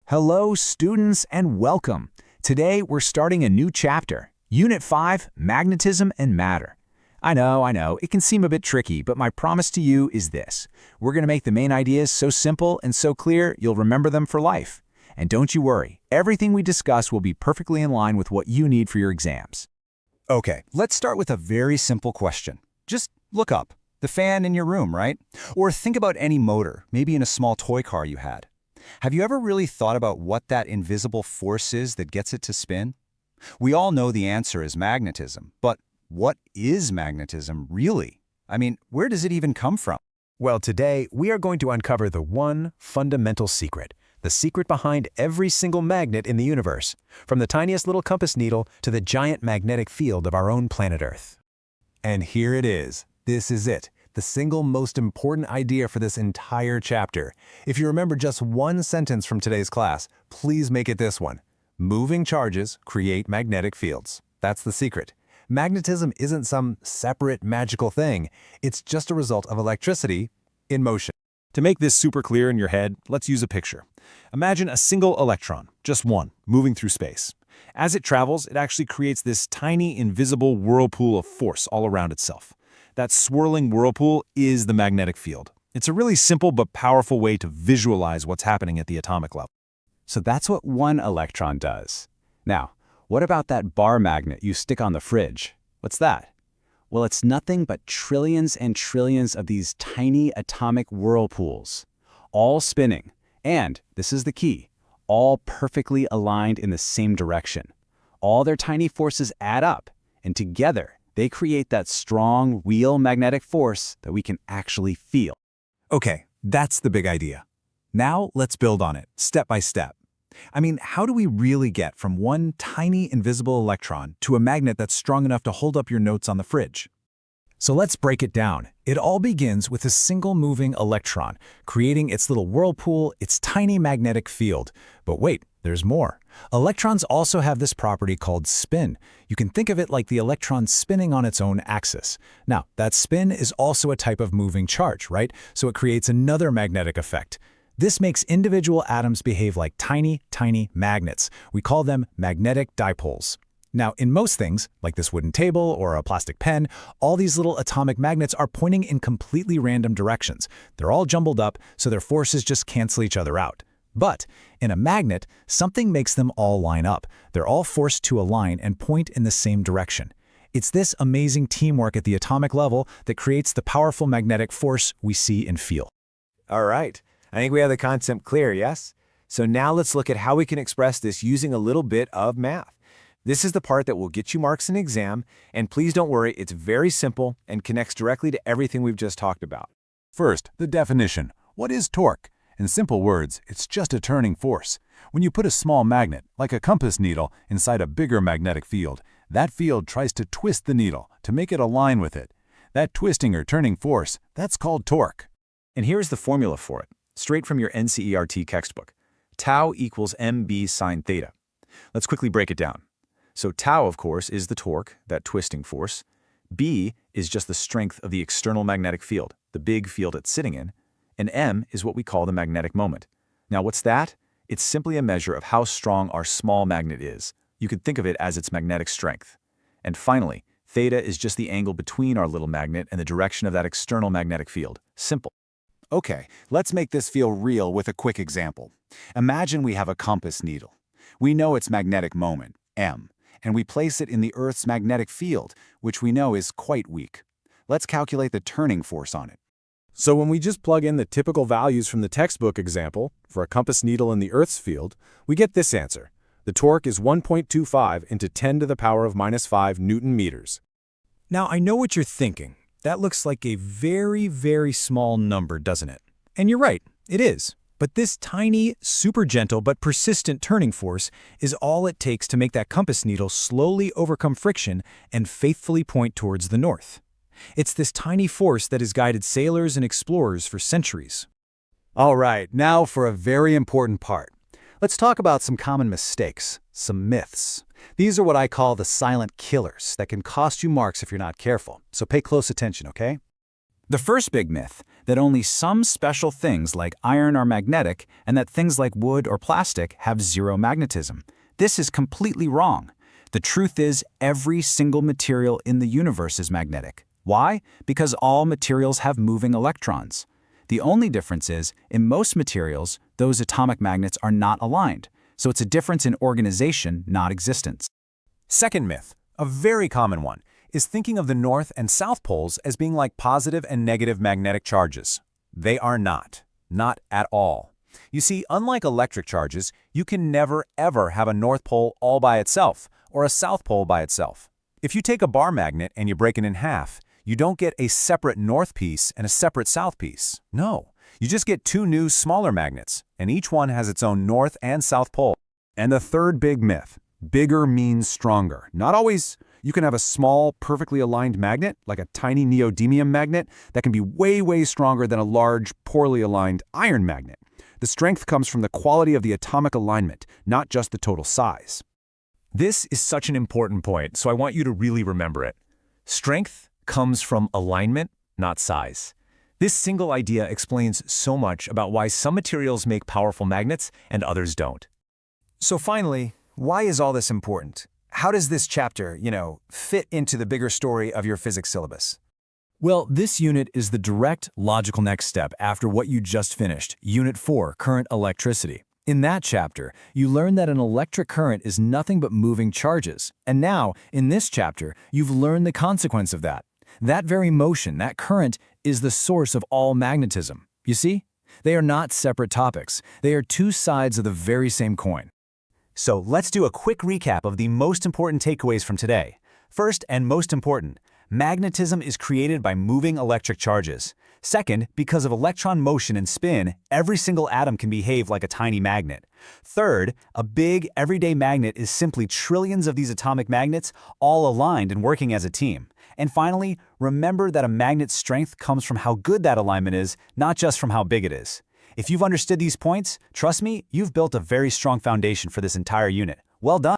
Hello, students, and welcome. Today, we're starting a new chapter, Unit 5, Magnetism and Matter. I know, it can seem a bit tricky, but my promise to you is this. We're going to make the main ideas so simple and so clear, you'll remember them for life. And don't you worry, everything we discuss will be perfectly in line with what you need for your exams. Okay, let's start with a very simple question. Just look up. The fan in your room, right? Or think about any motor, maybe in a small toy car you had. Have you ever really thought about what that invisible force is that gets it to spin? We all know the answer is magnetism, but what is magnetism really? I mean, where does it even come from? Well, today we are going to uncover the one fundamental secret, the secret behind every single magnet in the universe, from the tiniest little compass needle to the giant magnetic field of our own planet Earth. And here it is. This is it. The single most important idea for this entire chapter. If you remember just one sentence from today's class, please make it this one. Moving charges create magnetic fields. That's the secret. Magnetism isn't some separate magical thing. It's just a result of electricity in motion. To make this super clear in your head, let's use a picture. Imagine a single electron, just one, moving through space. As it travels, it actually creates this tiny, invisible whirlpool of force all around itself. That swirling whirlpool is the magnetic field. It's a really simple but powerful way to visualize what's happening at the atomic level. So that's what one electron does. Now, what about that bar magnet you stick on the fridge? What's that? Well, it's nothing but trillions and trillions of these tiny atomic whirlpools, all spinning, and, this is the key, all perfectly aligned in the same direction. All their tiny forces add up, and together, they create that strong, real magnetic force that we can actually feel. Okay, that's the big idea. Now let's build on it, step by step. I mean, how do we really get from one tiny invisible electron to a magnet that's strong enough to hold up your notes on the fridge? So let's break it down. It all begins with a single moving electron, creating its little whirlpool, its tiny magnetic field. But wait, there's more. Electrons also have this property called spin. You can think of it like the electron spinning on its own axis. Now, that spin is also a type of moving charge, right? So it creates another magnetic effect. This makes individual atoms behave like tiny, tiny magnets. We call them magnetic dipoles. Now, in most things, like this wooden table or a plastic pen, all these little atomic magnets are pointing in completely random directions. They're all jumbled up, so their forces just cancel each other out. But in a magnet, something makes them all line up. They're all forced to align and point in the same direction. It's this amazing teamwork at the atomic level that creates the powerful magnetic force we see and feel. All right, I think we have the concept clear, yes? So now let's look at how we can express this using a little bit of math. This is the part that will get you marks in an exam, and please don't worry, it's very simple and connects directly to everything we've just talked about. First, the definition. What is torque? In simple words, it's just a turning force. When you put a small magnet, like a compass needle, inside a bigger magnetic field, that field tries to twist the needle to make it align with it. That twisting or turning force, that's called torque. And here's the formula for it, straight from your NCERT textbook. Tau equals mb sine theta. Let's quickly break it down. So tau, of course, is the torque, that twisting force. B is just the strength of the external magnetic field, the big field it's sitting in. And m is what we call the magnetic moment. Now, what's that? It's simply a measure of how strong our small magnet is. You could think of it as its magnetic strength. And finally, theta is just the angle between our little magnet and the direction of that external magnetic field. Simple. Okay, let's make this feel real with a quick example. Imagine we have a compass needle. We know its magnetic moment, m, and we place it in the Earth's magnetic field, which we know is quite weak. Let's calculate the turning force on it. So when we just plug in the typical values from the textbook example for a compass needle in the Earth's field, we get this answer. The torque is 1.25 into 10 to the power of minus 5 Newton meters. Now, I know what you're thinking. That looks like a very, very small number, doesn't it? And you're right, it is. But this tiny, super gentle but persistent turning force is all it takes to make that compass needle slowly overcome friction and faithfully point towards the north. It's this tiny force that has guided sailors and explorers for centuries. All right, now for a very important part. Let's talk about some common mistakes, some myths. These are what I call the silent killers that can cost you marks if you're not careful, so pay close attention, okay? The first big myth, that only some special things like iron are magnetic and that things like wood or plastic have zero magnetism. This is completely wrong. The truth is, every single material in the universe is magnetic. Why? Because all materials have moving electrons. The only difference is, in most materials, those atomic magnets are not aligned, so it's a difference in organization, not existence. Second myth, a very common one, is thinking of the north and south poles as being like positive and negative magnetic charges. They are not. Not at all. You see, unlike electric charges, you can never ever have a north pole all by itself or a south pole by itself. If you take a bar magnet and you break it in half, you don't get a separate north piece and a separate south piece. No, you just get two new smaller magnets, and each one has its own north and south pole. And the third big myth, bigger means stronger. Not always. You can have a small, perfectly aligned magnet, like a tiny neodymium magnet, that can be way, way stronger than a large, poorly aligned iron magnet. The strength comes from the quality of the atomic alignment, not just the total size. This is such an important point, so I want you to really remember it. Strength comes from alignment, not size. This single idea explains so much about why some materials make powerful magnets and others don't. So finally, why is all this important? How does this chapter, fit into the bigger story of your physics syllabus? Well, this unit is the direct, logical next step after what you just finished, Unit 4, Current Electricity. In that chapter, you learn that an electric current is nothing but moving charges. And now, in this chapter, you've learned the consequence of that. That very motion, that current, is the source of all magnetism. You see? They are not separate topics. They are two sides of the very same coin. So let's do a quick recap of the most important takeaways from today. First, and most important, magnetism is created by moving electric charges. Second, because of electron motion and spin, every single atom can behave like a tiny magnet. Third, a big, everyday magnet is simply trillions of these atomic magnets all aligned and working as a team. And finally, remember that a magnet's strength comes from how good that alignment is, not just from how big it is. If you've understood these points, trust me, you've built a very strong foundation for this entire unit. Well done.